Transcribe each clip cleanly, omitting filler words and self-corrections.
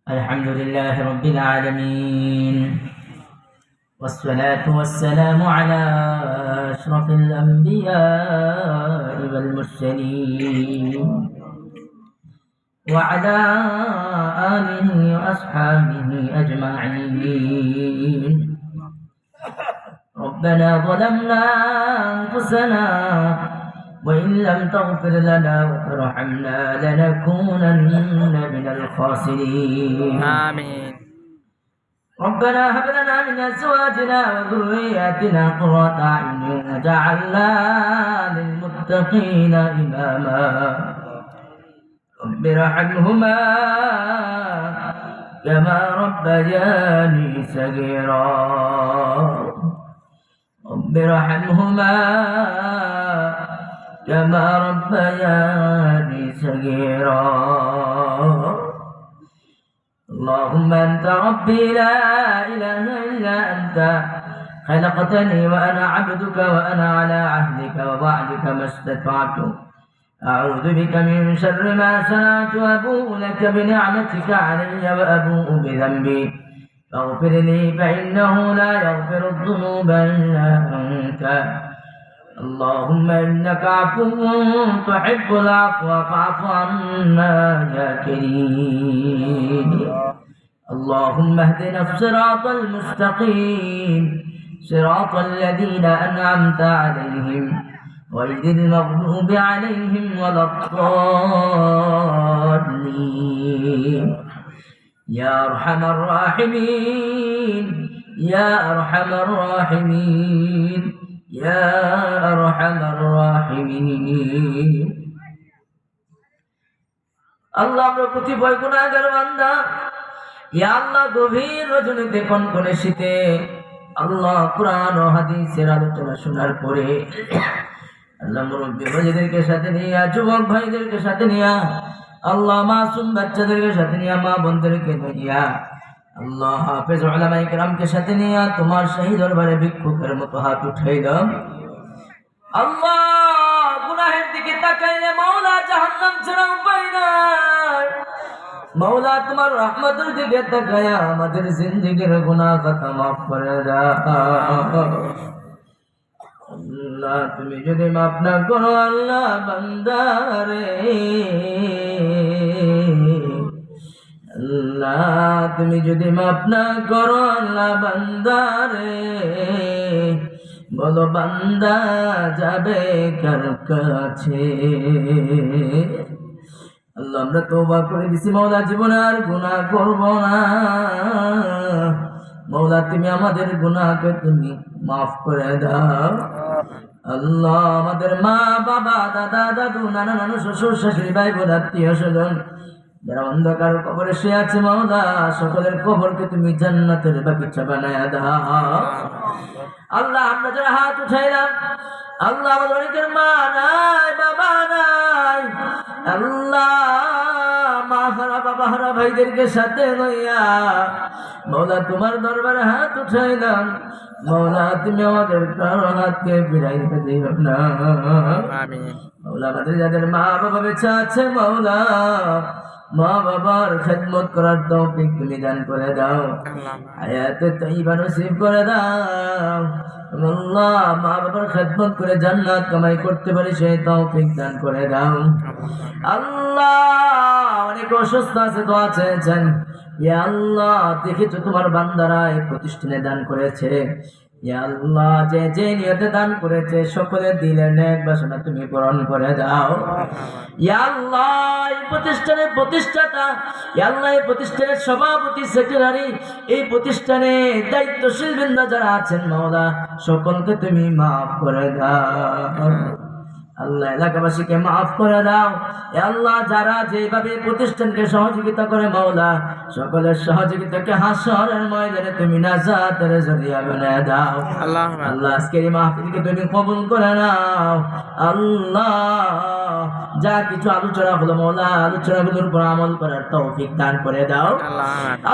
الحمد لله رب العالمين، والصلاة والسلام على أشرف الأنبياء والمرسلين وعلى آله وأصحابه أجمعين. ربنا ظلمنا أنفسنا وإن لم تغفر لنا وترحمنا لنكونن من الخاسرين. آمين. ربنا هب لنا من أزواجنا وذرياتنا قرة أعين وجعلنا للمتقين إماما. رب ارحمهما كما ربياني صغيرا. رب ارحمهما كما ربياني صغيرا. اللهم أنت ربي لا إله إلا أنت، خلقتني وأنا عبدك وأنا على عهدك ووعدك ما استطعت. أعوذ بك من شر ما صنعت، وأبوء لك بنعمتك علي وأبوء بذنبي فاغفر لي فإنه لا يغفر الذنوب إلا أنت. اللهم إنك عفو تحب العفو فاعف عنا يا كريم. اللهم اهدنا الصراط المستقيم، صراط الذين أنعمت عليهم غير المغضوب عليهم ولا الضالين. يا أرحم الراحمين، يا أرحم الراحمين، يا أرحم الراحمين। আল্লাহ আমরা প্রতি ভয় গুনাহগার বান্দা। ইয়া আল্লাহ গভীর রজনীতে কনকনে শীতে আল্লাহ কুরআন ও হাদিসের আলোচনা শোনার পরে আল্লাহ মুরব্বী ভাইদেরকে সাথে নিয়ে, যুবক ভাইদেরকে সাথে নিয়ে, আল্লাহ মাসুম বাচ্চাদেরকে সাথে নিয়ে, মা বোনদেরকে নিয়ে, আল্লাহ হাফেজ উলামায়ে কেরামকে সাথে নিয়ে তোমার শাহী দরবারে ভিক্ষুকের মতো হাত উঠাইলাম। আল্লাহ গুনাহের দিকে তাকাইলে মাওলা জাহান্নাম ছাড়া উপায় নাই। মাওলা তোমার রহমতের দিকে তাকায়া আমাদের জিন্দেগির গুনাহ খাতা মাফ করে দাও। আল্লাহ তুমি যদি মাফ না করো আল্লাহ বান্দারে, আল্লাহ তুমি যদি মাফ না করো আল্লাহ বান্দারে, বলো বান্দা যাবে কার কাছে। আল্লাহ আমরা তওবা করে দিছি মাওলা, জীবনে আর গুনাহ করব না। মাওলা তুমি আমাদের গুনাহকে তুমি মাফ করে দাও। আল্লাহ আমাদের মা বাবা দাদা দাদু নানা নানু শ্বশুর শাশুড়ি ভাই বোন আত্মীয় স্বজন যারা অন্ধকার কবরে শুয়ে আছে মাওলা, সকলের কবরকে তুমি জান্নাতের বাগিচা বানায়া দাও। আল্লাহ আমরা যারা হাত উঠাইলাম, আল্লাহ আমাদের অনেকের মা নাই বাবা নাই, আল্লাহ মা হারা বাবা হারা ভাইদেরকে সাথে লইয়া মাওলা তোমার দরবারে হাত উঠাইলাম। মাওলা তুমি আমাদের কারো হাতকে ফিরাইতে দিও না। মাওলা আমাদের যাদের মা বাবা বেঁচে আছে মাওলা, মা বাবার খেদমত করার তৌফিক তুমি দান করে দাও, হায়াতে তাইয়্যিবা নসিব করে দাও। আল্লাহ মা বাবার খেদমত করে জান্নাত কামাই করতে পারি সেই তৌফিক দান করে দাও। আল্লাহ অনেক অসুস্থ আছে, দোয়া চেয়েছেন। ইয়া আল্লাহ দেখেছো তোমার বান্দারা এই প্রতিষ্ঠানে দান করেছে, ইয়া আল্লাহ যে যে নিয়তে দান করেছে সকলের দিলের নেক বাসনা তুমি পূরণ করে দাও। ইয়া আল্লাহ এই প্রতিষ্ঠানের প্রতিষ্ঠাতা, ইয়া আল্লাহ এই প্রতিষ্ঠানের সভাপতি সেক্রেটারি, এই প্রতিষ্ঠানে দায়িত্বশীল বৃন্দ যারা আছেন মাওলা সকলকে তুমি মাফ করে দাও। আল্লাহ এলাকাবাসীকে মাফ করে দাও। আল্লাহ যারা যেভাবে প্রতিষ্ঠানকে সহযোগিতা করে মাওলা সকলের সহযোগিতাকে হাসরের ময়দানে তুমি নাজাতের জরিয়া বানায় দাও। আল্লাহ আজকের এই মাহফিলকে তুমি কবুল করে নাও। আল্লাহ যা কিছু আলোচনা হলো মাওলা আলোচনাগুলোর উপর আমল করার তৌফিক দান করে দাও।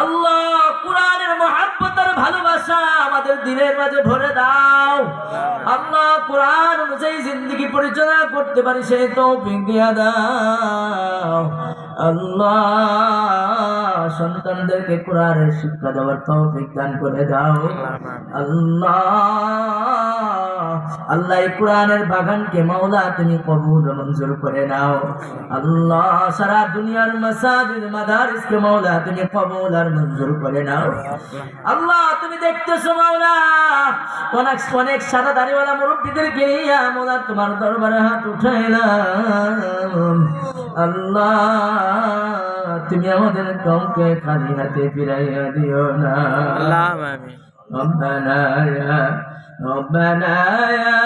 আল্লাহ কুরআনের মহব্বত আর ভালোবাসা আমাদের দিলের মাঝে ভরে দাও। আল্লাহ কুরআন অনুযায়ী জিন্দেগি পরিচালনা করতে পারি সেই তৌফিক দিয়া দাও। আল্লাহ সন্তানদেরকে কোরআনের শিক্ষা দেওয়ার তৌফিক দান করে দাও আল্লাহ। আল্লাহ এই কোরআনের বাগানকে মাওলা তুমি কবুল ও মঞ্জুর করে নাও আল্লাহ। সারা দুনিয়ার মাসাজিদ মাদারিসকে মাওলা তুমি কবুল আর মঞ্জুর করে নাও আল্লাহ। তুমি দেখতেছো মাওলা অনেক সাদা দাড়িওয়ালা মুরব্বীদেরকে নিয়ে মাওলা তোমার দরবারে হাত উঠাইলাম আল্লাহ। তুমি আমাদের কওমকে খালি হাতে ফিরাইয়া দিও না ربنا يا ربنا يا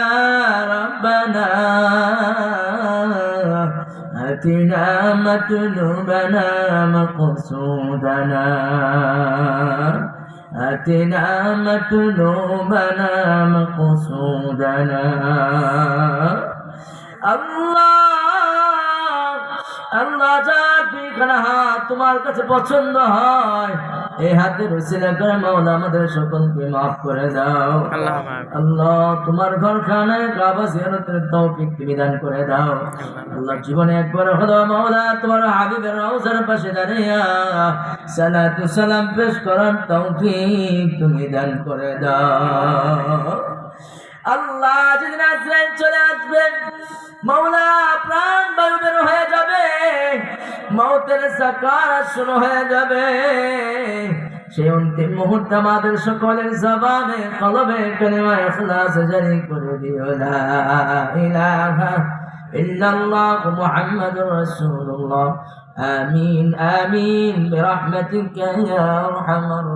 ربنا آتنا مطلوبنا مقصودنا آتنا مطلوبنا مقصودنا الله আল্লাহ যারা হাত তোমার কাছে পছন্দ হয় এই হাতের উসিলা করে মাওলা আমাদের সকলকে মাফ করে দাও আল্লাহ। তোমার ঘরখানায় কাবা জিয়ারতের তৌফিক তুমি দান করে দাও আল্লাহ। জীবনে একবার হলো মাওলা তোমার হাবিবের রওজার পাশে দাঁড়িয়ে সালাতু সালাম পেশ করার তৌফিক তুমি দান করে দাও আল্লাহ। যেদিন আজরাইল চলে আসবেন মাওলা প্রাণ বায়ু বের হয়ে যাবে, মৌতের সাকারাত শুরু হয়ে যাবে, সেই অন্তিম মুহূর্তে আমাদের সকলের জবানে কলবে কালিমা ইখলাস জারি করে দিও লা ইলাহা ইল্লাল্লাহ মুহাম্মাদুর রাসূলুল্লাহ। আমিন আমিন বিরহমাতিকা ইয়া আরহামার